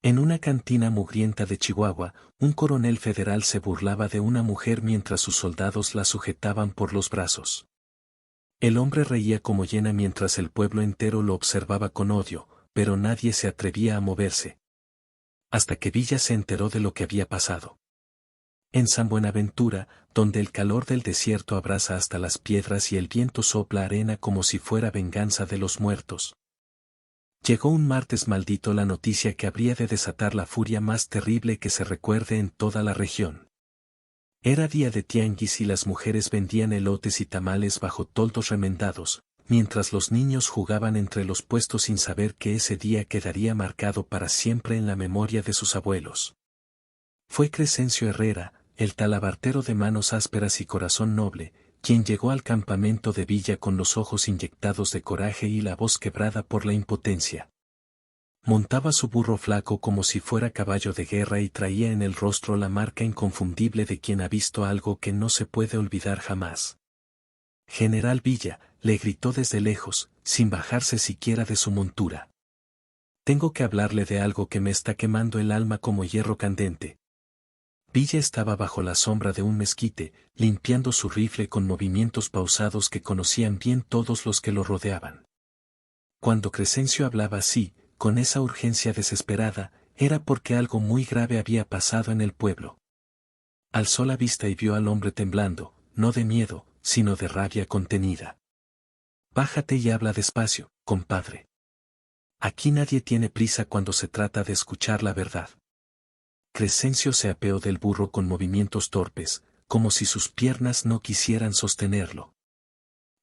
En una cantina mugrienta de Chihuahua, un coronel federal se burlaba de una mujer mientras sus soldados la sujetaban por los brazos. El hombre reía como hiena mientras el pueblo entero lo observaba con odio, pero nadie se atrevía a moverse. Hasta que Villa se enteró de lo que había pasado. En San Buenaventura, donde el calor del desierto abrasa hasta las piedras y el viento sopla arena como si fuera venganza de los muertos. Llegó un martes maldito la noticia que habría de desatar la furia más terrible que se recuerde en toda la región. Era día de tianguis y las mujeres vendían elotes y tamales bajo toldos remendados, mientras los niños jugaban entre los puestos sin saber que ese día quedaría marcado para siempre en la memoria de sus abuelos. Fue Crescencio Herrera, el talabartero de manos ásperas y corazón noble, quien llegó al campamento de Villa con los ojos inyectados de coraje y la voz quebrada por la impotencia. Montaba su burro flaco como si fuera caballo de guerra y traía en el rostro la marca inconfundible de quien ha visto algo que no se puede olvidar jamás. General Villa, le gritó desde lejos, sin bajarse siquiera de su montura. Tengo que hablarle de algo que me está quemando el alma como hierro candente. Villa estaba bajo la sombra de un mezquite, limpiando su rifle con movimientos pausados que conocían bien todos los que lo rodeaban. Cuando Crescencio hablaba así, con esa urgencia desesperada, era porque algo muy grave había pasado en el pueblo. Alzó la vista y vio al hombre temblando, no de miedo, sino de rabia contenida. Bájate y habla despacio, compadre. Aquí nadie tiene prisa cuando se trata de escuchar la verdad. Crescencio se apeó del burro con movimientos torpes, como si sus piernas no quisieran sostenerlo.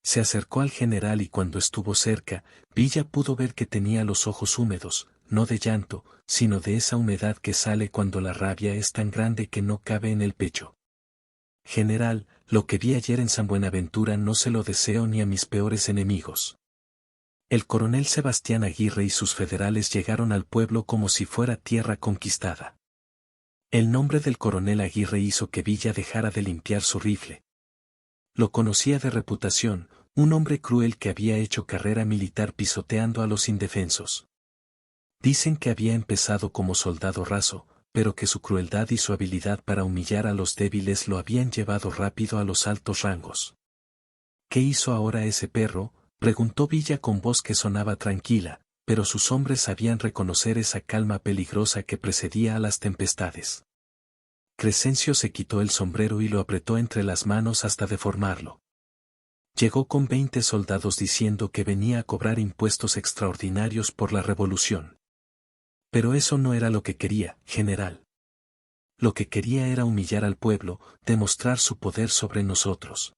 Se acercó al general y cuando estuvo cerca, Villa pudo ver que tenía los ojos húmedos, no de llanto, sino de esa humedad que sale cuando la rabia es tan grande que no cabe en el pecho. General, lo que vi ayer en San Buenaventura no se lo deseo ni a mis peores enemigos. El coronel Sebastián Aguirre y sus federales llegaron al pueblo como si fuera tierra conquistada. El nombre del coronel Aguirre hizo que Villa dejara de limpiar su rifle. Lo conocía de reputación, un hombre cruel que había hecho carrera militar pisoteando a los indefensos. Dicen que había empezado como soldado raso, pero que su crueldad y su habilidad para humillar a los débiles lo habían llevado rápido a los altos rangos. ¿Qué hizo ahora ese perro?, preguntó Villa con voz que sonaba tranquila, pero sus hombres sabían reconocer esa calma peligrosa que precedía a las tempestades. Crescencio se quitó el sombrero y lo apretó entre las manos hasta deformarlo. Llegó con 20 soldados diciendo que venía a cobrar impuestos extraordinarios por la revolución. Pero eso no era lo que quería, general. Lo que quería era humillar al pueblo, demostrar su poder sobre nosotros.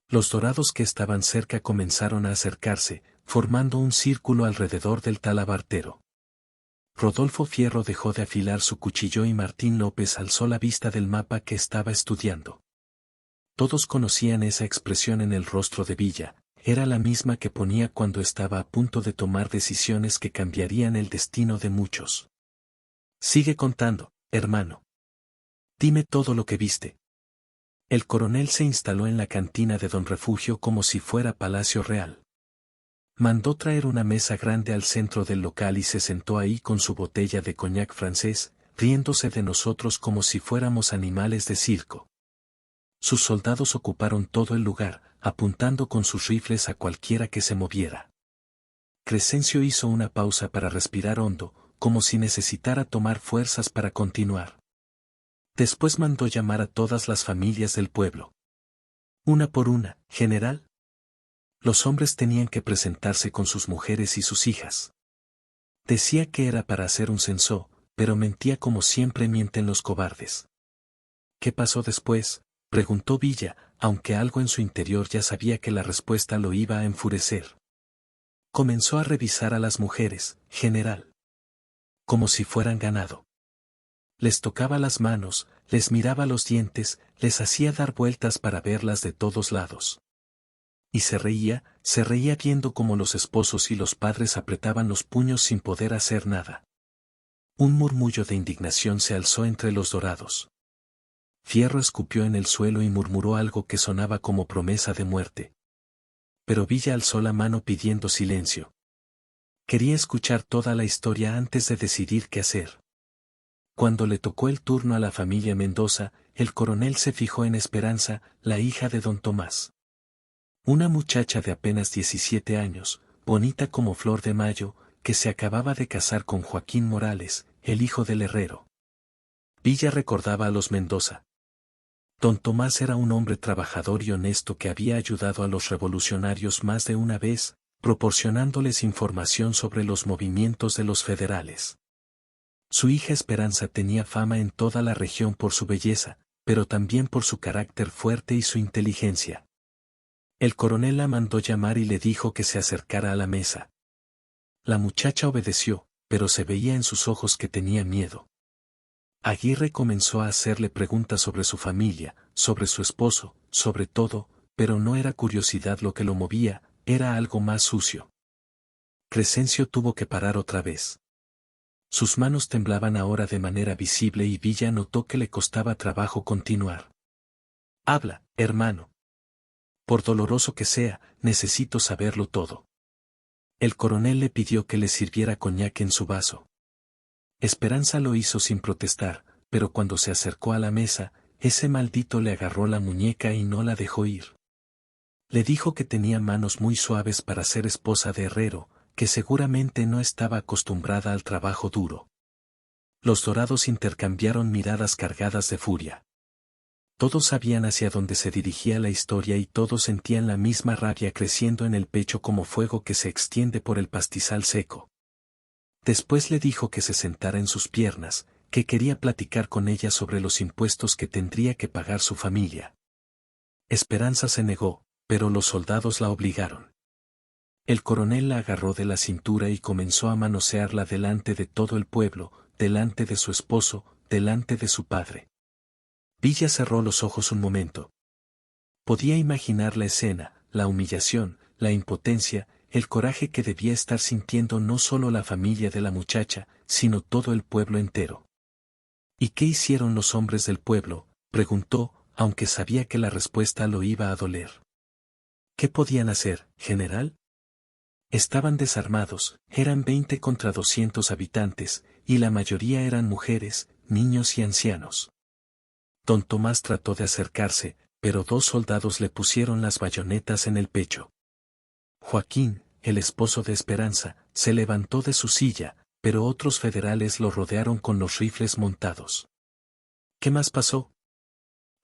Los dorados que estaban cerca comenzaron a acercarse, formando un círculo alrededor del talabartero. Rodolfo Fierro dejó de afilar su cuchillo y Martín López alzó la vista del mapa que estaba estudiando. Todos conocían esa expresión en el rostro de Villa, era la misma que ponía cuando estaba a punto de tomar decisiones que cambiarían el destino de muchos. Sigue contando, hermano. Dime todo lo que viste. El coronel se instaló en la cantina de Don Refugio como si fuera palacio real. Mandó traer una mesa grande al centro del local y se sentó ahí con su botella de coñac francés, riéndose de nosotros como si fuéramos animales de circo. Sus soldados ocuparon todo el lugar, apuntando con sus rifles a cualquiera que se moviera. Crescencio hizo una pausa para respirar hondo, como si necesitara tomar fuerzas para continuar. Después mandó llamar a todas las familias del pueblo. Una por una, general. Los hombres tenían que presentarse con sus mujeres y sus hijas. Decía que era para hacer un censo, pero mentía como siempre mienten los cobardes. ¿Qué pasó después?, preguntó Villa, aunque algo en su interior ya sabía que la respuesta lo iba a enfurecer. Comenzó a revisar a las mujeres, general. Como si fueran ganado. Les tocaba las manos, les miraba los dientes, les hacía dar vueltas para verlas de todos lados. Y se reía viendo cómo los esposos y los padres apretaban los puños sin poder hacer nada. Un murmullo de indignación se alzó entre los dorados. Fierro escupió en el suelo y murmuró algo que sonaba como promesa de muerte. Pero Villa alzó la mano pidiendo silencio. Quería escuchar toda la historia antes de decidir qué hacer. Cuando le tocó el turno a la familia Mendoza, el coronel se fijó en Esperanza, la hija de don Tomás. Una muchacha de apenas 17 años, bonita como flor de mayo, que se acababa de casar con Joaquín Morales, el hijo del herrero. Villa recordaba a los Mendoza. Don Tomás era un hombre trabajador y honesto que había ayudado a los revolucionarios más de una vez, proporcionándoles información sobre los movimientos de los federales. Su hija Esperanza tenía fama en toda la región por su belleza, pero también por su carácter fuerte y su inteligencia. El coronel la mandó llamar y le dijo que se acercara a la mesa. La muchacha obedeció, pero se veía en sus ojos que tenía miedo. Aguirre comenzó a hacerle preguntas sobre su familia, sobre su esposo, sobre todo, pero no era curiosidad lo que lo movía, era algo más sucio. Crescencio tuvo que parar otra vez. Sus manos temblaban ahora de manera visible y Villa notó que le costaba trabajo continuar. Habla, hermano. Por doloroso que sea, necesito saberlo todo. El coronel le pidió que le sirviera coñac en su vaso. Esperanza lo hizo sin protestar, pero cuando se acercó a la mesa, ese maldito le agarró la muñeca y no la dejó ir. Le dijo que tenía manos muy suaves para ser esposa de herrero, que seguramente no estaba acostumbrada al trabajo duro. Los dorados intercambiaron miradas cargadas de furia. Todos sabían hacia dónde se dirigía la historia y todos sentían la misma rabia creciendo en el pecho como fuego que se extiende por el pastizal seco. Después le dijo que se sentara en sus piernas, que quería platicar con ella sobre los impuestos que tendría que pagar su familia. Esperanza se negó, pero los soldados la obligaron. El coronel la agarró de la cintura y comenzó a manosearla delante de todo el pueblo, delante de su esposo, delante de su padre. Villa cerró los ojos un momento. Podía imaginar la escena, la humillación, la impotencia, el coraje que debía estar sintiendo no solo la familia de la muchacha, sino todo el pueblo entero. ¿Y qué hicieron los hombres del pueblo?, preguntó, aunque sabía que la respuesta lo iba a doler. ¿Qué podían hacer, general? Estaban desarmados, eran 20 contra 200 habitantes, y la mayoría eran mujeres, niños y ancianos. Don Tomás trató de acercarse, pero 2 soldados le pusieron las bayonetas en el pecho. Joaquín, el esposo de Esperanza, se levantó de su silla, pero otros federales lo rodearon con los rifles montados. ¿Qué más pasó?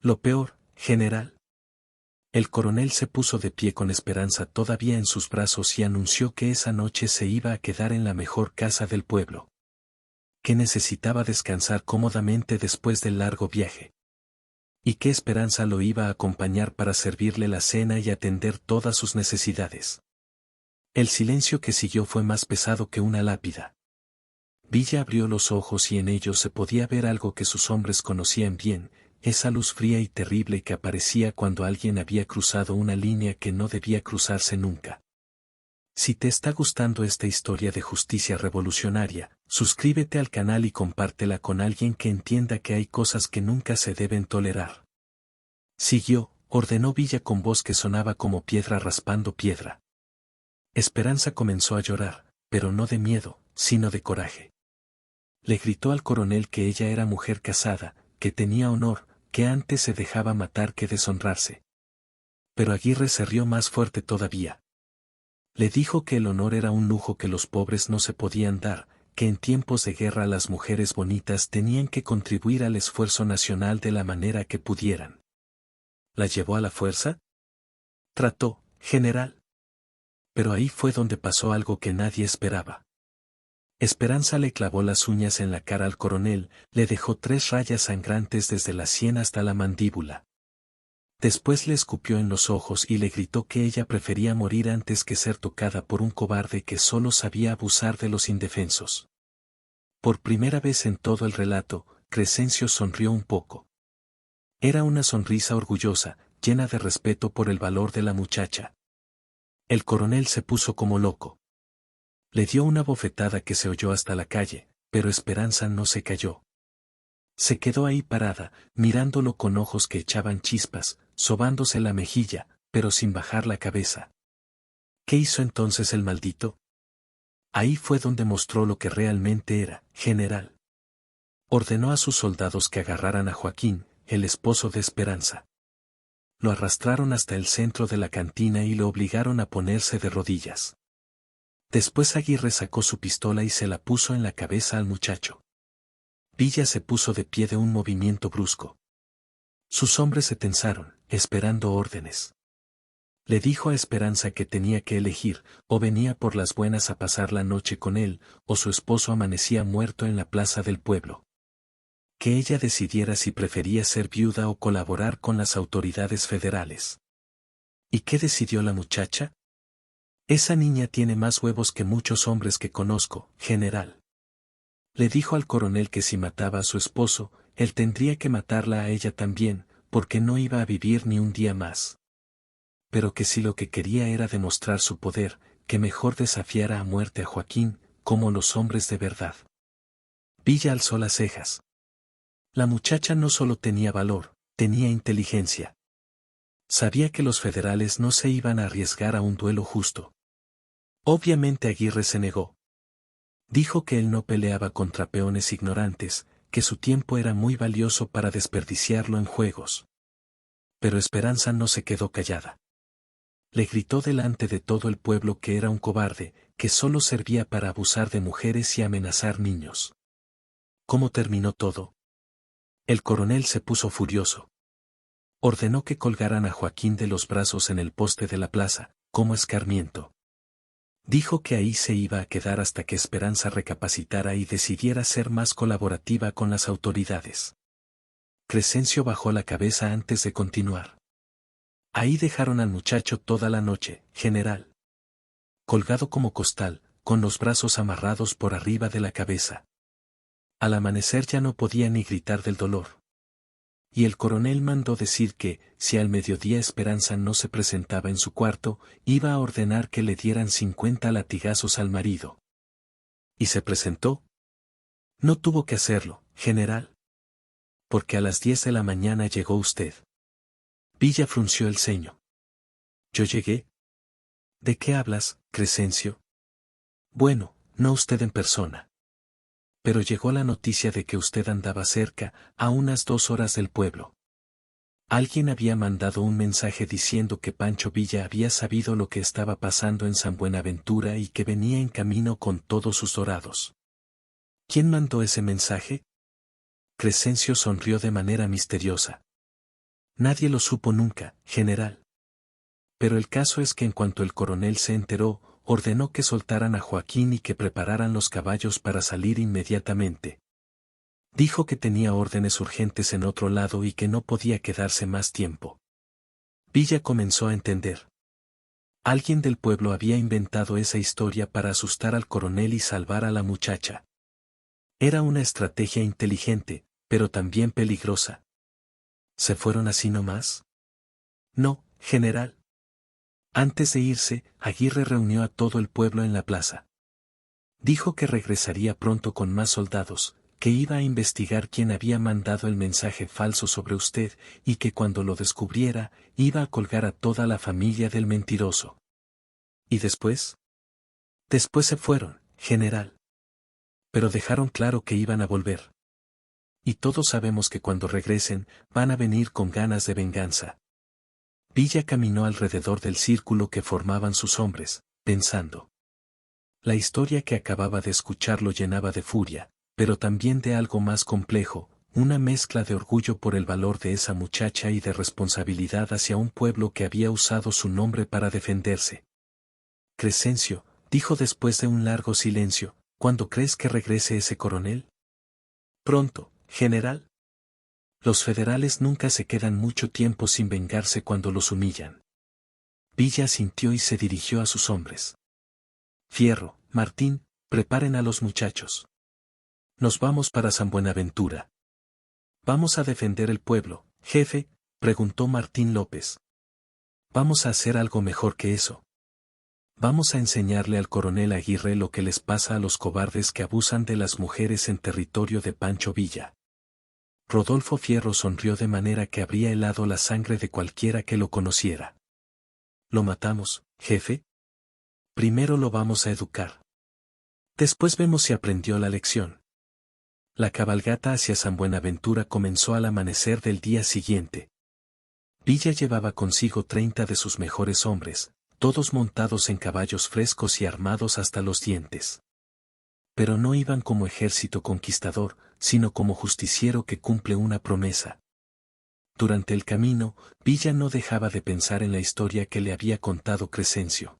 Lo peor, general. El coronel se puso de pie con Esperanza todavía en sus brazos y anunció que esa noche se iba a quedar en la mejor casa del pueblo. Que necesitaba descansar cómodamente después del largo viaje. Y que Esperanza lo iba a acompañar para servirle la cena y atender todas sus necesidades. El silencio que siguió fue más pesado que una lápida. Villa abrió los ojos y en ellos se podía ver algo que sus hombres conocían bien, esa luz fría y terrible que aparecía cuando alguien había cruzado una línea que no debía cruzarse nunca. Si te está gustando esta historia de justicia revolucionaria, suscríbete al canal y compártela con alguien que entienda que hay cosas que nunca se deben tolerar. Siguió, ordenó Villa con voz que sonaba como piedra raspando piedra. Esperanza comenzó a llorar, pero no de miedo, sino de coraje. Le gritó al coronel que ella era mujer casada, que tenía honor, que antes se dejaba matar que deshonrarse. Pero Aguirre se rió más fuerte todavía. Le dijo que el honor era un lujo que los pobres no se podían dar, que en tiempos de guerra las mujeres bonitas tenían que contribuir al esfuerzo nacional de la manera que pudieran. ¿La llevó a la fuerza? Trató, general. Pero ahí fue donde pasó algo que nadie esperaba. Esperanza le clavó las uñas en la cara al coronel, le dejó 3 rayas sangrantes desde la sien hasta la mandíbula. Después le escupió en los ojos y le gritó que ella prefería morir antes que ser tocada por un cobarde que solo sabía abusar de los indefensos. Por primera vez en todo el relato, Crescencio sonrió un poco. Era una sonrisa orgullosa, llena de respeto por el valor de la muchacha. El coronel se puso como loco. Le dio una bofetada que se oyó hasta la calle, pero Esperanza no se cayó. Se quedó ahí parada, mirándolo con ojos que echaban chispas, sobándose la mejilla, pero sin bajar la cabeza. ¿Qué hizo entonces el maldito? Ahí fue donde mostró lo que realmente era, general. Ordenó a sus soldados que agarraran a Joaquín, el esposo de Esperanza. Lo arrastraron hasta el centro de la cantina y lo obligaron a ponerse de rodillas. Después Aguirre sacó su pistola y se la puso en la cabeza al muchacho. Villa se puso de pie de un movimiento brusco. Sus hombres se tensaron, esperando órdenes. Le dijo a Esperanza que tenía que elegir, o venía por las buenas a pasar la noche con él, o su esposo amanecía muerto en la plaza del pueblo. Que ella decidiera si prefería ser viuda o colaborar con las autoridades federales. ¿Y qué decidió la muchacha? Esa niña tiene más huevos que muchos hombres que conozco, general. Le dijo al coronel que si mataba a su esposo, él tendría que matarla a ella también, porque no iba a vivir ni un día más. Pero que si lo que quería era demostrar su poder, que mejor desafiara a muerte a Joaquín, como los hombres de verdad. Villa alzó las cejas. La muchacha no solo tenía valor, tenía inteligencia. Sabía que los federales no se iban a arriesgar a un duelo justo. Obviamente Aguirre se negó. Dijo que él no peleaba contra peones ignorantes, que su tiempo era muy valioso para desperdiciarlo en juegos. Pero Esperanza no se quedó callada. Le gritó delante de todo el pueblo que era un cobarde, que solo servía para abusar de mujeres y amenazar niños. ¿Cómo terminó todo? El coronel se puso furioso. Ordenó que colgaran a Joaquín de los brazos en el poste de la plaza, como escarmiento. Dijo que ahí se iba a quedar hasta que Esperanza recapacitara y decidiera ser más colaborativa con las autoridades. Crescencio bajó la cabeza antes de continuar. Ahí dejaron al muchacho toda la noche, general. Colgado como costal, con los brazos amarrados por arriba de la cabeza. Al amanecer ya no podía ni gritar del dolor. Y el coronel mandó decir que, si al mediodía Esperanza no se presentaba en su cuarto, iba a ordenar que le dieran 50 latigazos al marido. ¿Y se presentó? No tuvo que hacerlo, general. Porque a las 10 de la mañana llegó usted. Villa frunció el ceño. ¿Yo llegué? ¿De qué hablas, Crescencio? Bueno, no usted en persona. Pero llegó la noticia de que usted andaba cerca, a unas 2 horas del pueblo. Alguien había mandado un mensaje diciendo que Pancho Villa había sabido lo que estaba pasando en San Buenaventura y que venía en camino con todos sus dorados. ¿Quién mandó ese mensaje? Crescencio sonrió de manera misteriosa. Nadie lo supo nunca, general. Pero el caso es que en cuanto el coronel se enteró, ordenó que soltaran a Joaquín y que prepararan los caballos para salir inmediatamente. Dijo que tenía órdenes urgentes en otro lado y que no podía quedarse más tiempo. Villa comenzó a entender. Alguien del pueblo había inventado esa historia para asustar al coronel y salvar a la muchacha. Era una estrategia inteligente, pero también peligrosa. ¿Se fueron así nomás? No, general. Antes de irse, Aguirre reunió a todo el pueblo en la plaza. Dijo que regresaría pronto con más soldados, que iba a investigar quién había mandado el mensaje falso sobre usted, y que cuando lo descubriera, iba a colgar a toda la familia del mentiroso. ¿Y después? Después se fueron, general. Pero dejaron claro que iban a volver. Y todos sabemos que cuando regresen, van a venir con ganas de venganza. Villa caminó alrededor del círculo que formaban sus hombres, pensando. La historia que acababa de escuchar lo llenaba de furia, pero también de algo más complejo, una mezcla de orgullo por el valor de esa muchacha y de responsabilidad hacia un pueblo que había usado su nombre para defenderse. Crescencio, dijo después de un largo silencio, ¿cuándo crees que regrese ese coronel? Pronto, general. Los federales nunca se quedan mucho tiempo sin vengarse cuando los humillan. Villa asintió y se dirigió a sus hombres. Fierro, Martín, preparen a los muchachos. Nos vamos para San Buenaventura. ¿Vamos a defender el pueblo, jefe?, preguntó Martín López. Vamos a hacer algo mejor que eso. Vamos a enseñarle al coronel Aguirre lo que les pasa a los cobardes que abusan de las mujeres en territorio de Pancho Villa. Rodolfo Fierro sonrió de manera que habría helado la sangre de cualquiera que lo conociera. ¿Lo matamos, jefe? Primero lo vamos a educar. Después vemos si aprendió la lección. La cabalgata hacia San Buenaventura comenzó al amanecer del día siguiente. Villa llevaba consigo 30 de sus mejores hombres, todos montados en caballos frescos y armados hasta los dientes. Pero no iban como ejército conquistador, sino como justiciero que cumple una promesa. Durante el camino, Villa no dejaba de pensar en la historia que le había contado Crescencio.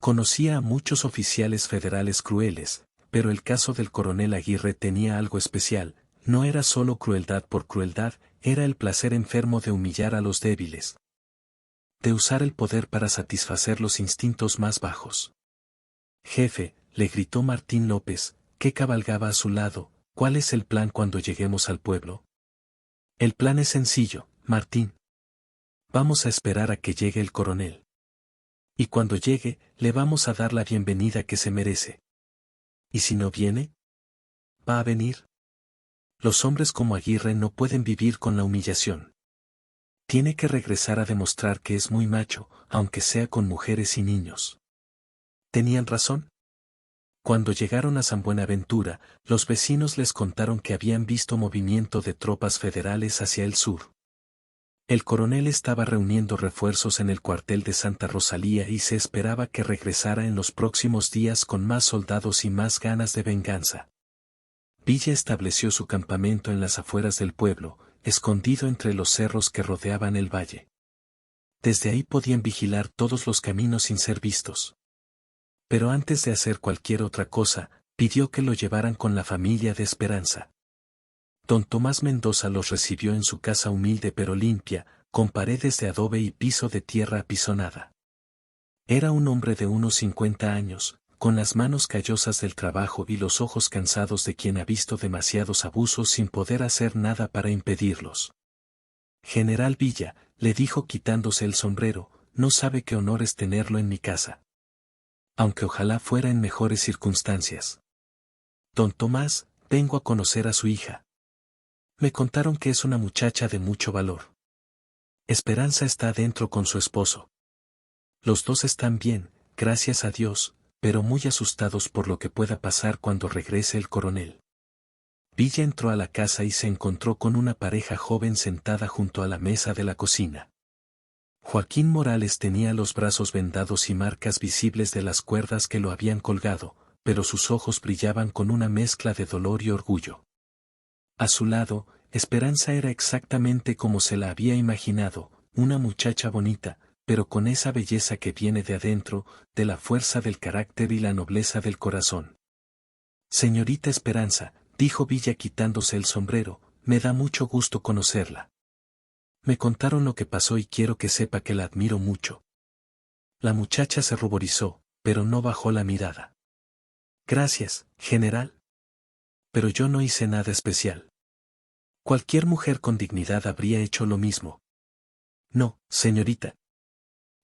Conocía a muchos oficiales federales crueles, pero el caso del coronel Aguirre tenía algo especial, no era solo crueldad por crueldad, era el placer enfermo de humillar a los débiles. De usar el poder para satisfacer los instintos más bajos. Jefe, le gritó Martín López, que cabalgaba a su lado, ¿cuál es el plan cuando lleguemos al pueblo? El plan es sencillo, Martín. Vamos a esperar a que llegue el coronel. Y cuando llegue, le vamos a dar la bienvenida que se merece. ¿Y si no viene? ¿Va a venir? Los hombres como Aguirre no pueden vivir con la humillación. Tiene que regresar a demostrar que es muy macho, aunque sea con mujeres y niños. ¿Tenían razón? Cuando llegaron a San Buenaventura, los vecinos les contaron que habían visto movimiento de tropas federales hacia el sur. El coronel estaba reuniendo refuerzos en el cuartel de Santa Rosalía y se esperaba que regresara en los próximos días con más soldados y más ganas de venganza. Villa estableció su campamento en las afueras del pueblo, escondido entre los cerros que rodeaban el valle. Desde ahí podían vigilar todos los caminos sin ser vistos. Pero antes de hacer cualquier otra cosa, pidió que lo llevaran con la familia de Esperanza. Don Tomás Mendoza los recibió en su casa humilde pero limpia, con paredes de adobe y piso de tierra apisonada. Era un hombre de unos 50 años, con las manos callosas del trabajo y los ojos cansados de quien ha visto demasiados abusos sin poder hacer nada para impedirlos. General Villa, le dijo quitándose el sombrero, no sabe qué honor es tenerlo en mi casa. Aunque ojalá fuera en mejores circunstancias. Don Tomás, vengo a conocer a su hija. Me contaron que es una muchacha de mucho valor. Esperanza está adentro con su esposo. Los dos están bien, gracias a Dios, pero muy asustados por lo que pueda pasar cuando regrese el coronel. Villa entró a la casa y se encontró con una pareja joven sentada junto a la mesa de la cocina. Joaquín Morales tenía los brazos vendados y marcas visibles de las cuerdas que lo habían colgado, pero sus ojos brillaban con una mezcla de dolor y orgullo. A su lado, Esperanza era exactamente como se la había imaginado, una muchacha bonita, pero con esa belleza que viene de adentro, de la fuerza del carácter y la nobleza del corazón. Señorita Esperanza, dijo Villa quitándose el sombrero, me da mucho gusto conocerla. Me contaron lo que pasó y quiero que sepa que la admiro mucho. La muchacha se ruborizó, pero no bajó la mirada. Gracias, general. Pero yo no hice nada especial. Cualquier mujer con dignidad habría hecho lo mismo. No, señorita.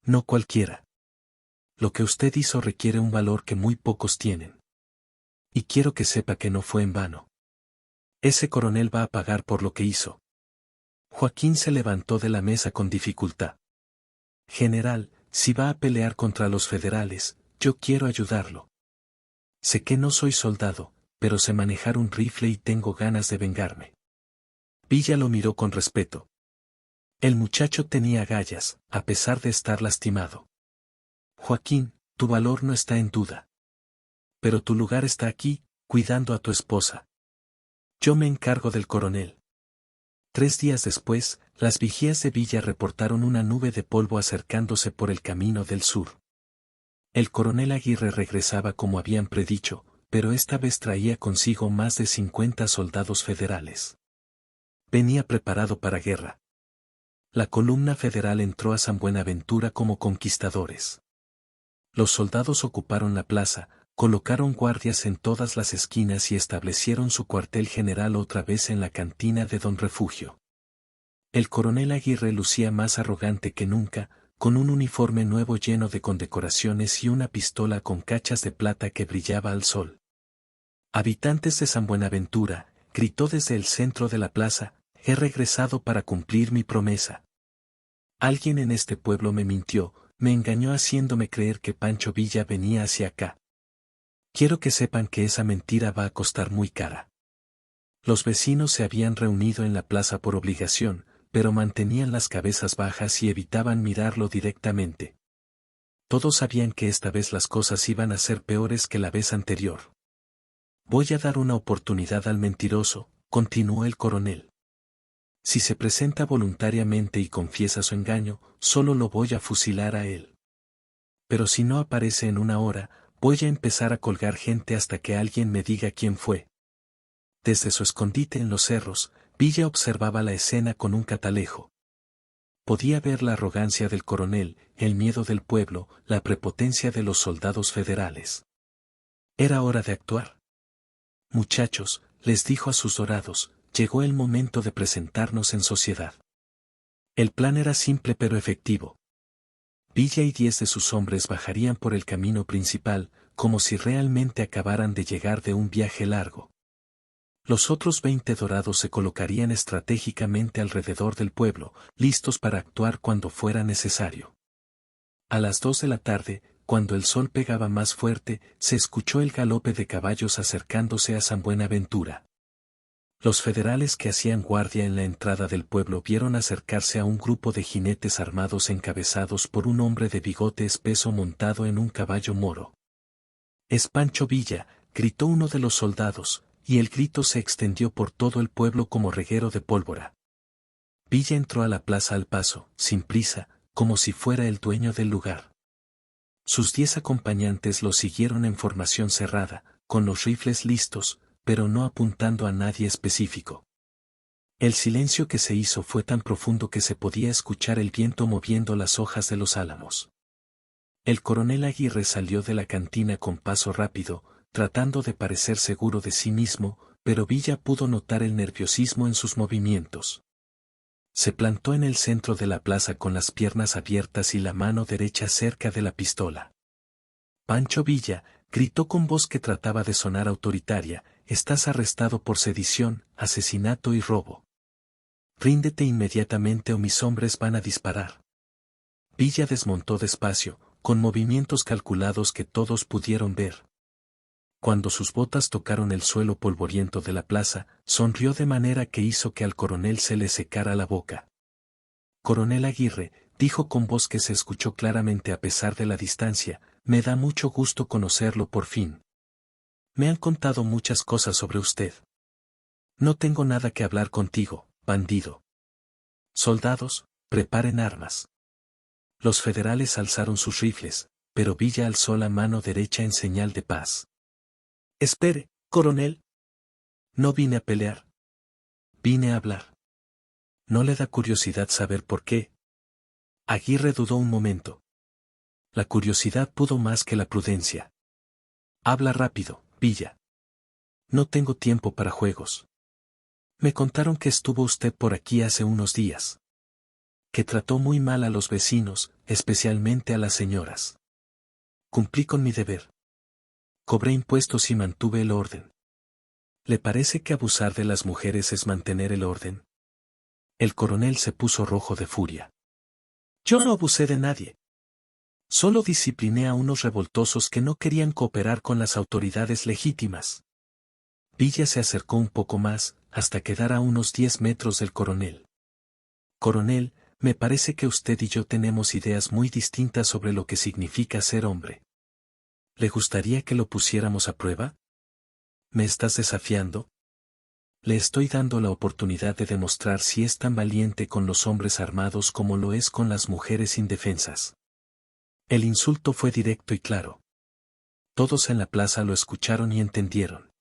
No cualquiera. Lo que usted hizo requiere un valor que muy pocos tienen. Y quiero que sepa que no fue en vano. Ese coronel va a pagar por lo que hizo. Joaquín se levantó de la mesa con dificultad. General, si va a pelear contra los federales, yo quiero ayudarlo. Sé que no soy soldado, pero sé manejar un rifle y tengo ganas de vengarme. Villa lo miró con respeto. El muchacho tenía agallas, a pesar de estar lastimado. Joaquín, tu valor no está en duda. Pero tu lugar está aquí, cuidando a tu esposa. Yo me encargo del coronel. 3 días después, las vigías de Villa reportaron una nube de polvo acercándose por el camino del sur. El coronel Aguirre regresaba como habían predicho, pero esta vez traía consigo más de 50 soldados federales. Venía preparado para guerra. La columna federal entró a San Buenaventura como conquistadores. Los soldados ocuparon la plaza, colocaron guardias en todas las esquinas y establecieron su cuartel general otra vez en la cantina de Don Refugio. El coronel Aguirre lucía más arrogante que nunca, con un uniforme nuevo lleno de condecoraciones y una pistola con cachas de plata que brillaba al sol. Habitantes de San Buenaventura, gritó desde el centro de la plaza, he regresado para cumplir mi promesa. Alguien en este pueblo me mintió, me engañó haciéndome creer que Pancho Villa venía hacia acá. Quiero que sepan que esa mentira va a costar muy cara. Los vecinos se habían reunido en la plaza por obligación, pero mantenían las cabezas bajas y evitaban mirarlo directamente. Todos sabían que esta vez las cosas iban a ser peores que la vez anterior. Voy a dar una oportunidad al mentiroso, continuó el coronel. Si se presenta voluntariamente y confiesa su engaño, solo lo voy a fusilar a él. Pero si no aparece en una hora, voy a empezar a colgar gente hasta que alguien me diga quién fue. Desde su escondite en los cerros, Villa observaba la escena con un catalejo. Podía ver la arrogancia del coronel, el miedo del pueblo, la prepotencia de los soldados federales. Era hora de actuar. Muchachos, les dijo a sus dorados, llegó el momento de presentarnos en sociedad. El plan era simple pero efectivo. Villa y 10 de sus hombres bajarían por el camino principal, como si realmente acabaran de llegar de un viaje largo. Los otros 20 dorados se colocarían estratégicamente alrededor del pueblo, listos para actuar cuando fuera necesario. A las 2 de la tarde, cuando el sol pegaba más fuerte, se escuchó el galope de caballos acercándose a San Buenaventura. Los federales que hacían guardia en la entrada del pueblo vieron acercarse a un grupo de jinetes armados encabezados por un hombre de bigote espeso montado en un caballo moro. «Es Pancho Villa», gritó uno de los soldados, y el grito se extendió por todo el pueblo como reguero de pólvora. Villa entró a la plaza al paso, sin prisa, como si fuera el dueño del lugar. Sus 10 acompañantes lo siguieron en formación cerrada, con los rifles listos, pero no apuntando a nadie específico. El silencio que se hizo fue tan profundo que se podía escuchar el viento moviendo las hojas de los álamos. El coronel Aguirre salió de la cantina con paso rápido, tratando de parecer seguro de sí mismo, pero Villa pudo notar el nerviosismo en sus movimientos. Se plantó en el centro de la plaza con las piernas abiertas y la mano derecha cerca de la pistola. «Pancho Villa», gritó con voz que trataba de sonar autoritaria, «estás arrestado por sedición, asesinato y robo. Ríndete inmediatamente o mis hombres van a disparar». Villa desmontó despacio, con movimientos calculados que todos pudieron ver. Cuando sus botas tocaron el suelo polvoriento de la plaza, sonrió de manera que hizo que al coronel se le secara la boca. «Coronel Aguirre», dijo con voz que se escuchó claramente a pesar de la distancia, «me da mucho gusto conocerlo por fin. Me han contado muchas cosas sobre usted. No tengo nada que hablar contigo, bandido. Soldados, preparen armas». Los federales alzaron sus rifles, pero Villa alzó la mano derecha en señal de paz. «Espere, coronel. No vine a pelear. Vine a hablar». ¿No le da curiosidad saber por qué? Aguirre dudó un momento. La curiosidad pudo más que la prudencia. «Habla rápido, Villa. No tengo tiempo para juegos. Me contaron que estuvo usted por aquí hace unos días. Que trató muy mal a los vecinos, especialmente a las señoras. Cumplí con mi deber. Cobré impuestos y mantuve el orden. ¿Le parece que abusar de las mujeres es mantener el orden?» El coronel se puso rojo de furia. «Yo no abusé de nadie. Solo discipliné a unos revoltosos que no querían cooperar con las autoridades legítimas». Villa se acercó un poco más, hasta quedar a unos 10 metros del coronel. «Coronel, me parece que usted y yo tenemos ideas muy distintas sobre lo que significa ser hombre. ¿Le gustaría que lo pusiéramos a prueba? ¿Me estás desafiando? Le estoy dando la oportunidad de demostrar si es tan valiente con los hombres armados como lo es con las mujeres indefensas». El insulto fue directo y claro. Todos en la plaza lo escucharon y entendieron.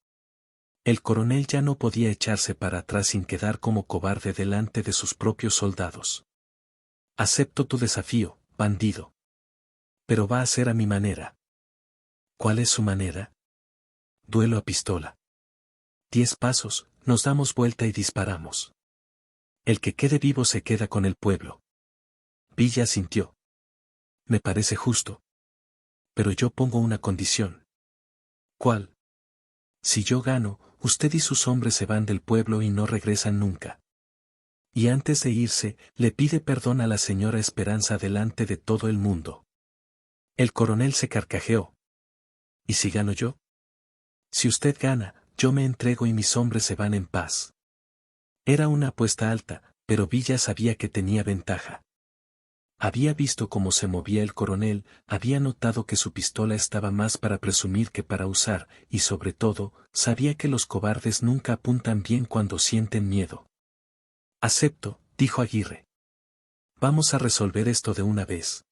El coronel ya no podía echarse para atrás sin quedar como cobarde delante de sus propios soldados. «Acepto tu desafío, bandido. Pero va a ser a mi manera». «¿Cuál es su manera?» «Duelo a pistola. 10 pasos, nos damos vuelta y disparamos. El que quede vivo se queda con el pueblo». Villa asintió. «Me parece justo. Pero yo pongo una condición». «¿Cuál?» «Si yo gano, usted y sus hombres se van del pueblo y no regresan nunca. Y antes de irse, le pide perdón a la señora Esperanza delante de todo el mundo». El coronel se carcajeó. «¿Y si gano yo?». Si usted gana, yo me entrego y mis hombres se van en paz. Era una apuesta alta, pero Villa sabía que tenía ventaja. Había visto cómo se movía el coronel, había notado que su pistola estaba más para presumir que para usar, y sobre todo, sabía que los cobardes nunca apuntan bien cuando sienten miedo. Acepto, dijo Aguirre. Vamos a resolver esto de una vez.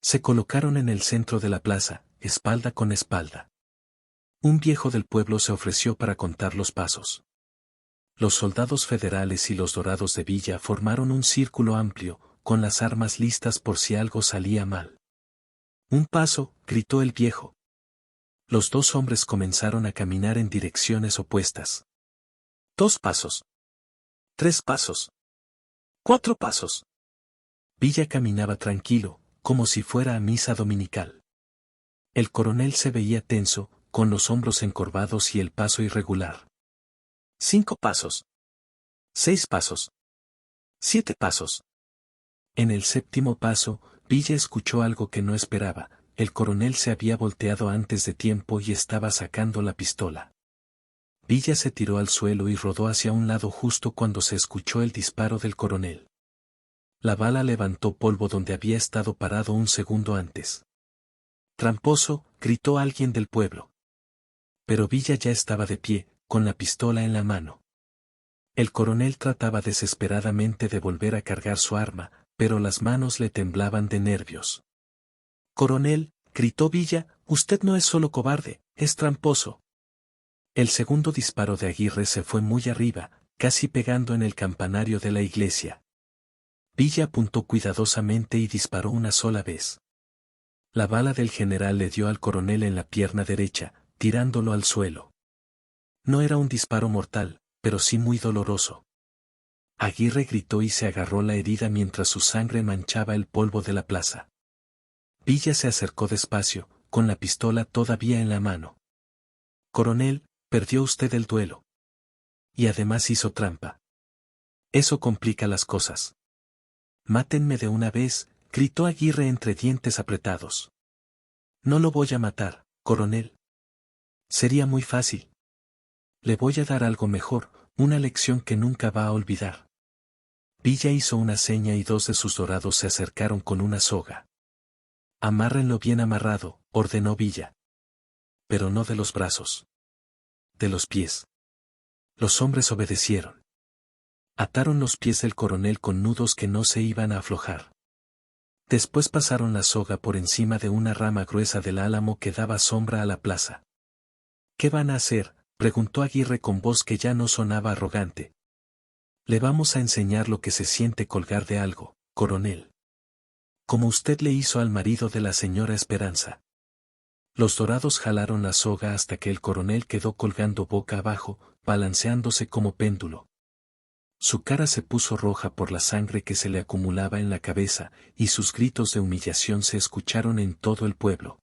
Se colocaron en el centro de la plaza, espalda con espalda. Un viejo del pueblo se ofreció para contar los pasos. Los soldados federales y los dorados de Villa formaron un círculo amplio, con las armas listas por si algo salía mal. Un paso, gritó el viejo. Los dos hombres comenzaron a caminar en direcciones opuestas. 2 pasos. 3 pasos. 4 pasos. Villa caminaba tranquilo, como si fuera a misa dominical. El coronel se veía tenso, con los hombros encorvados y el paso irregular. 5 pasos. 6 pasos. 7 pasos. En el 7º paso, Villa escuchó algo que no esperaba. El coronel se había volteado antes de tiempo y estaba sacando la pistola. Villa se tiró al suelo y rodó hacia un lado justo cuando se escuchó el disparo del coronel. La bala levantó polvo donde había estado parado un segundo antes. Tramposo, gritó alguien del pueblo. Pero Villa ya estaba de pie, con la pistola en la mano. El coronel trataba desesperadamente de volver a cargar su arma, pero las manos le temblaban de nervios. Coronel, gritó Villa, usted no es solo cobarde, es tramposo. El segundo disparo de Aguirre se fue muy arriba, casi pegando en el campanario de la iglesia. Villa apuntó cuidadosamente y disparó una sola vez. La bala del general le dio al coronel en la pierna derecha, tirándolo al suelo. No era un disparo mortal, pero sí muy doloroso. Aguirre gritó y se agarró la herida mientras su sangre manchaba el polvo de la plaza. Villa se acercó despacio, con la pistola todavía en la mano. Coronel, perdió usted el duelo. Y además hizo trampa. Eso complica las cosas. Mátenme de una vez, gritó Aguirre entre dientes apretados. No lo voy a matar, coronel. Sería muy fácil. Le voy a dar algo mejor, una lección que nunca va a olvidar. Villa hizo una seña y 2 de sus dorados se acercaron con una soga. Amárrenlo bien amarrado, ordenó Villa. Pero no de los brazos. De los pies. Los hombres obedecieron. Ataron los pies del coronel con nudos que no se iban a aflojar. Después pasaron la soga por encima de una rama gruesa del álamo que daba sombra a la plaza. ¿Qué van a hacer?, preguntó Aguirre con voz que ya no sonaba arrogante. Le vamos a enseñar lo que se siente colgar de algo, coronel. Como usted le hizo al marido de la señora Esperanza. Los dorados jalaron la soga hasta que el coronel quedó colgando boca abajo, balanceándose como péndulo. Su cara se puso roja por la sangre que se le acumulaba en la cabeza, y sus gritos de humillación se escucharon en todo el pueblo.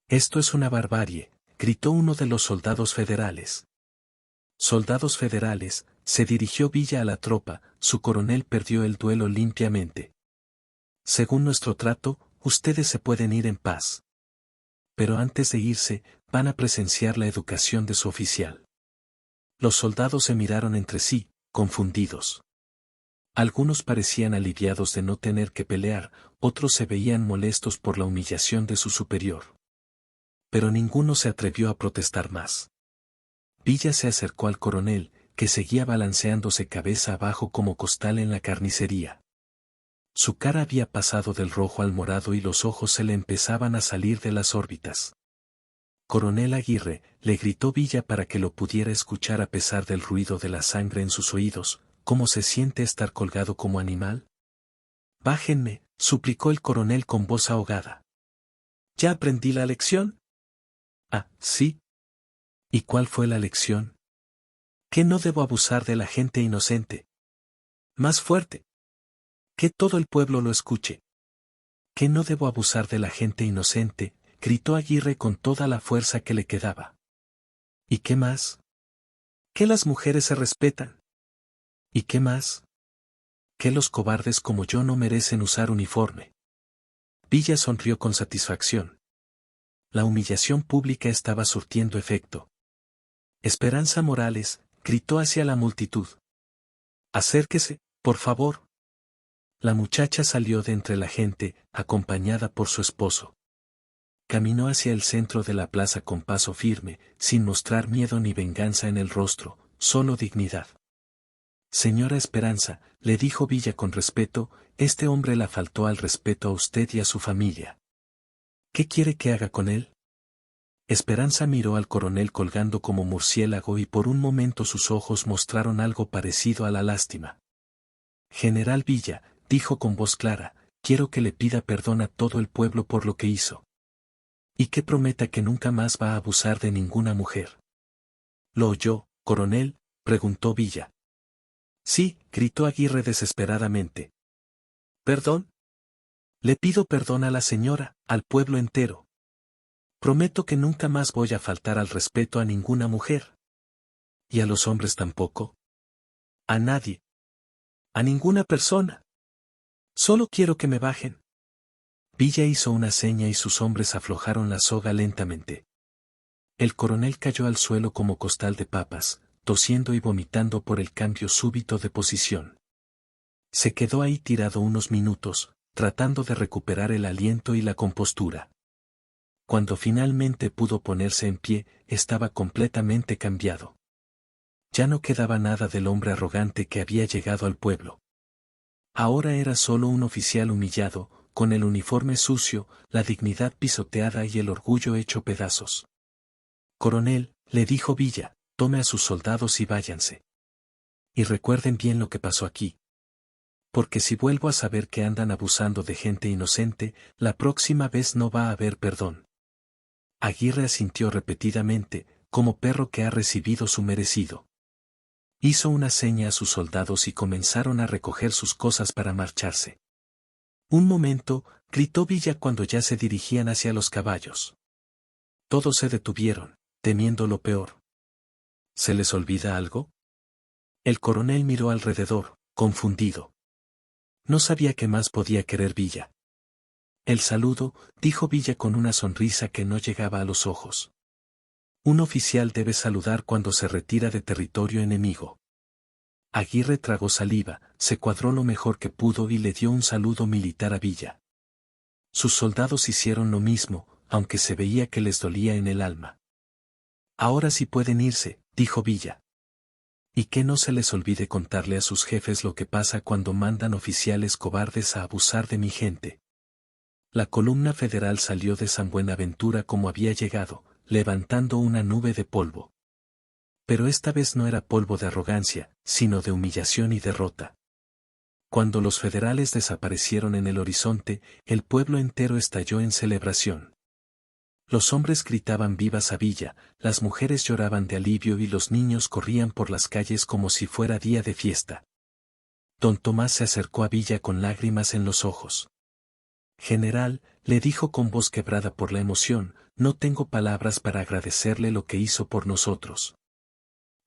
«Esto es una barbarie», gritó uno de los soldados federales. «Soldados federales», se dirigió Villa a la tropa, su coronel perdió el duelo limpiamente. «Según nuestro trato, ustedes se pueden ir en paz. Pero antes de irse, van a presenciar la educación de su oficial». Los soldados se miraron entre sí, confundidos. Algunos parecían aliviados de no tener que pelear, otros se veían molestos por la humillación de su superior. Pero ninguno se atrevió a protestar más. Villa se acercó al coronel, que seguía balanceándose cabeza abajo como costal en la carnicería. Su cara había pasado del rojo al morado y los ojos se le empezaban a salir de las órbitas. «Coronel Aguirre», le gritó Villa para que lo pudiera escuchar a pesar del ruido de la sangre en sus oídos, «¿cómo se siente estar colgado como animal?». «Bájenme», suplicó el coronel con voz ahogada. «¿Ya aprendí la lección?». «Ah, sí». «¿Y cuál fue la lección?». «Que no debo abusar de la gente inocente». «Más fuerte». «Que todo el pueblo lo escuche». «Que no debo abusar de la gente inocente», gritó Aguirre con toda la fuerza que le quedaba. «¿Y qué más?». «Que las mujeres se respetan». «¿Y qué más?». «Que los cobardes como yo no merecen usar uniforme». Villa sonrió con satisfacción. La humillación pública estaba surtiendo efecto. Esperanza Morales, gritó hacia la multitud. Acérquese, por favor. La muchacha salió de entre la gente, acompañada por su esposo. Caminó hacia el centro de la plaza con paso firme, sin mostrar miedo ni venganza en el rostro, solo dignidad. Señora Esperanza, le dijo Villa con respeto, este hombre la faltó al respeto a usted y a su familia. ¿Qué quiere que haga con él? Esperanza miró al coronel colgando como murciélago y por un momento sus ojos mostraron algo parecido a la lástima. General Villa, dijo con voz clara, quiero que le pida perdón a todo el pueblo por lo que hizo. Y que prometa que nunca más va a abusar de ninguna mujer. ¿Lo oyó, coronel?, preguntó Villa. Sí, gritó Aguirre desesperadamente. ¿Perdón? Le pido perdón a la señora, al pueblo entero. Prometo que nunca más voy a faltar al respeto a ninguna mujer. ¿Y a los hombres tampoco? A nadie. A ninguna persona. Solo quiero que me bajen. Villa hizo una seña y sus hombres aflojaron la soga lentamente. El coronel cayó al suelo como costal de papas, tosiendo y vomitando por el cambio súbito de posición. Se quedó ahí tirado unos minutos, tratando de recuperar el aliento y la compostura. Cuando finalmente pudo ponerse en pie, estaba completamente cambiado. Ya no quedaba nada del hombre arrogante que había llegado al pueblo. Ahora era solo un oficial humillado, con el uniforme sucio, la dignidad pisoteada y el orgullo hecho pedazos. Coronel, le dijo Villa, tome a sus soldados y váyanse. Y recuerden bien lo que pasó aquí. Porque si vuelvo a saber que andan abusando de gente inocente, la próxima vez no va a haber perdón. Aguirre asintió repetidamente, como perro que ha recibido su merecido. Hizo una seña a sus soldados y comenzaron a recoger sus cosas para marcharse. Un momento, gritó Villa cuando ya se dirigían hacia los caballos. Todos se detuvieron, temiendo lo peor. ¿Se les olvida algo? El coronel miró alrededor, confundido. No sabía qué más podía querer Villa. El saludo, dijo Villa con una sonrisa que no llegaba a los ojos. Un oficial debe saludar cuando se retira de territorio enemigo. Aguirre tragó saliva, se cuadró lo mejor que pudo y le dio un saludo militar a Villa. Sus soldados hicieron lo mismo, aunque se veía que les dolía en el alma. Ahora sí pueden irse, dijo Villa. Y que no se les olvide contarle a sus jefes lo que pasa cuando mandan oficiales cobardes a abusar de mi gente. La columna federal salió de San Buenaventura como había llegado, levantando una nube de polvo. Pero esta vez no era polvo de arrogancia, sino de humillación y derrota. Cuando los federales desaparecieron en el horizonte, el pueblo entero estalló en celebración. Los hombres gritaban vivas a Villa, las mujeres lloraban de alivio y los niños corrían por las calles como si fuera día de fiesta. Don Tomás se acercó a Villa con lágrimas en los ojos. General, le dijo con voz quebrada por la emoción, no tengo palabras para agradecerle lo que hizo por nosotros.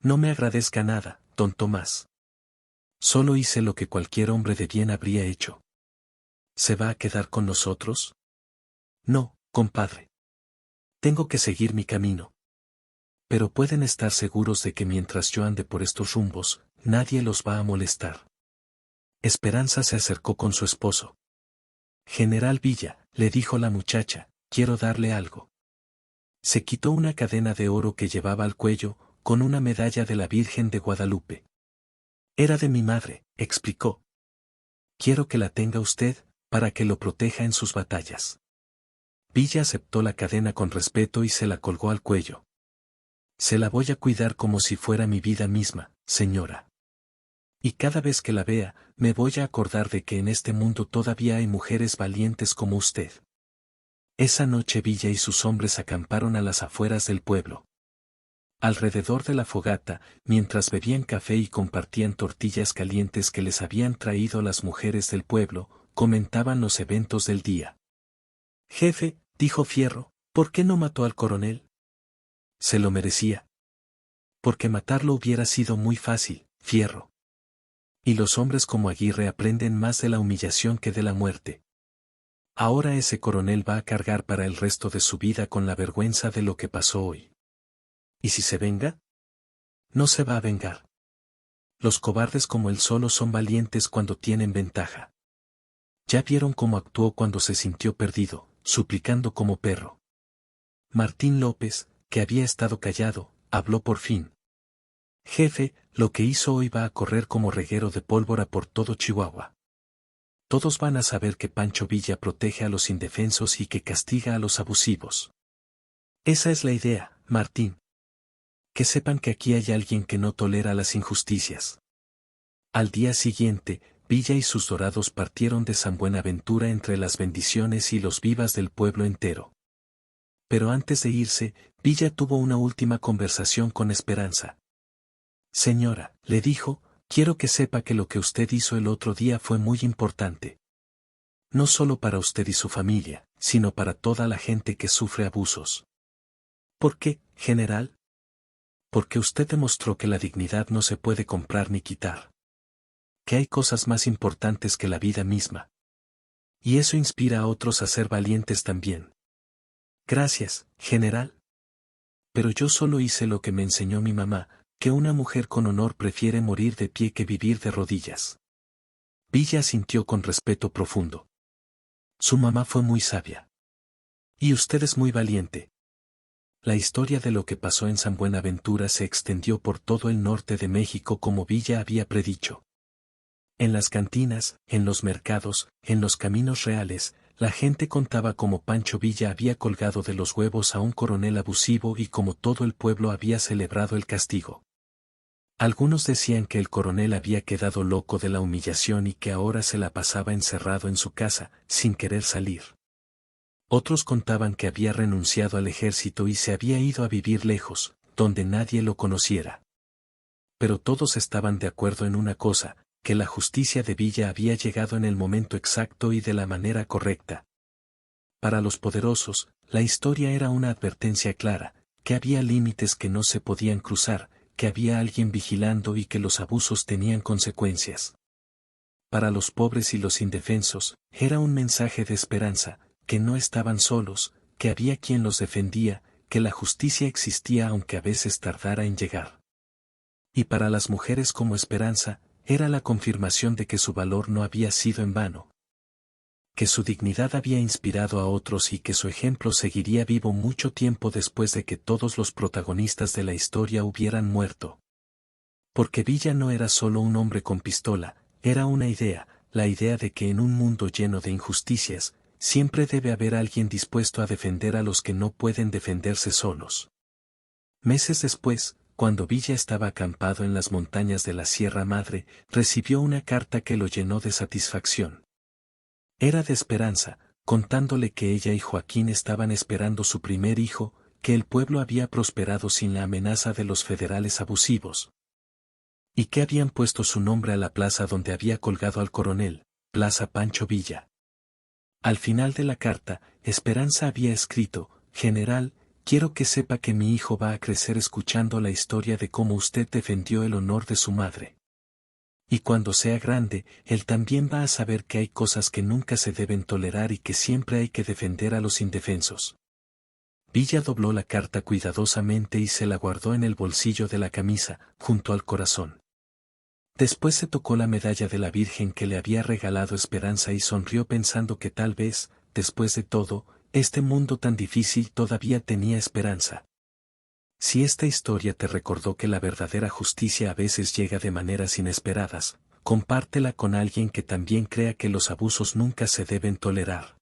No me agradezca nada, don Tomás. Solo hice lo que cualquier hombre de bien habría hecho. ¿Se va a quedar con nosotros? No, compadre. Tengo que seguir mi camino. Pero pueden estar seguros de que mientras yo ande por estos rumbos, nadie los va a molestar. Esperanza se acercó con su esposo. General Villa, le dijo la muchacha, quiero darle algo. Se quitó una cadena de oro que llevaba al cuello, con una medalla de la Virgen de Guadalupe. Era de mi madre, explicó. Quiero que la tenga usted, para que lo proteja en sus batallas. Villa aceptó la cadena con respeto y se la colgó al cuello. Se la voy a cuidar como si fuera mi vida misma, señora. Y cada vez que la vea, me voy a acordar de que en este mundo todavía hay mujeres valientes como usted. Esa noche Villa y sus hombres acamparon a las afueras del pueblo. Alrededor de la fogata, mientras bebían café y compartían tortillas calientes que les habían traído las mujeres del pueblo, comentaban los eventos del día. Jefe, dijo Fierro, ¿por qué no mató al coronel? Se lo merecía. Porque matarlo hubiera sido muy fácil, Fierro. Y los hombres como Aguirre aprenden más de la humillación que de la muerte. Ahora ese coronel va a cargar para el resto de su vida con la vergüenza de lo que pasó hoy. ¿Y si se venga? No se va a vengar. Los cobardes como él solo son valientes cuando tienen ventaja. Ya vieron cómo actuó cuando se sintió perdido, suplicando como perro. Martín López, que había estado callado, habló por fin. Jefe, lo que hizo hoy va a correr como reguero de pólvora por todo Chihuahua. Todos van a saber que Pancho Villa protege a los indefensos y que castiga a los abusivos. Esa es la idea, Martín. Que sepan que aquí hay alguien que no tolera las injusticias. Al día siguiente, Villa y sus dorados partieron de San Buenaventura entre las bendiciones y los vivas del pueblo entero. Pero antes de irse, Villa tuvo una última conversación con Esperanza. Señora, le dijo, quiero que sepa que lo que usted hizo el otro día fue muy importante. No solo para usted y su familia, sino para toda la gente que sufre abusos. ¿Por qué, general? Porque usted demostró que la dignidad no se puede comprar ni quitar. Que hay cosas más importantes que la vida misma. Y eso inspira a otros a ser valientes también. Gracias, general. Pero yo solo hice lo que me enseñó mi mamá, que una mujer con honor prefiere morir de pie que vivir de rodillas. Villa sintió con respeto profundo. Su mamá fue muy sabia. Y usted es muy valiente. La historia de lo que pasó en San Buenaventura se extendió por todo el norte de México como Villa había predicho. En las cantinas, en los mercados, en los caminos reales, la gente contaba cómo Pancho Villa había colgado de los huevos a un coronel abusivo y cómo todo el pueblo había celebrado el castigo. Algunos decían que el coronel había quedado loco de la humillación y que ahora se la pasaba encerrado en su casa, sin querer salir. Otros contaban que había renunciado al ejército y se había ido a vivir lejos, donde nadie lo conociera. Pero todos estaban de acuerdo en una cosa, que la justicia de Villa había llegado en el momento exacto y de la manera correcta. Para los poderosos, la historia era una advertencia clara, que había límites que no se podían cruzar, que había alguien vigilando y que los abusos tenían consecuencias. Para los pobres y los indefensos, era un mensaje de esperanza, que no estaban solos, que había quien los defendía, que la justicia existía aunque a veces tardara en llegar. Y para las mujeres como Esperanza, era la confirmación de que su valor no había sido en vano. Que su dignidad había inspirado a otros y que su ejemplo seguiría vivo mucho tiempo después de que todos los protagonistas de la historia hubieran muerto. Porque Villa no era solo un hombre con pistola, era una idea, la idea de que en un mundo lleno de injusticias, siempre debe haber alguien dispuesto a defender a los que no pueden defenderse solos. Meses después, cuando Villa estaba acampado en las montañas de la Sierra Madre, recibió una carta que lo llenó de satisfacción. Era de Esperanza, contándole que ella y Joaquín estaban esperando su primer hijo, que el pueblo había prosperado sin la amenaza de los federales abusivos. Y que habían puesto su nombre a la plaza donde había colgado al coronel, Plaza Pancho Villa. Al final de la carta, Esperanza había escrito, General, quiero que sepa que mi hijo va a crecer escuchando la historia de cómo usted defendió el honor de su madre. Y cuando sea grande, él también va a saber que hay cosas que nunca se deben tolerar y que siempre hay que defender a los indefensos. Villa dobló la carta cuidadosamente y se la guardó en el bolsillo de la camisa, junto al corazón. Después se tocó la medalla de la Virgen que le había regalado Esperanza y sonrió pensando que tal vez, después de todo, este mundo tan difícil todavía tenía esperanza. Si esta historia te recordó que la verdadera justicia a veces llega de maneras inesperadas, compártela con alguien que también crea que los abusos nunca se deben tolerar.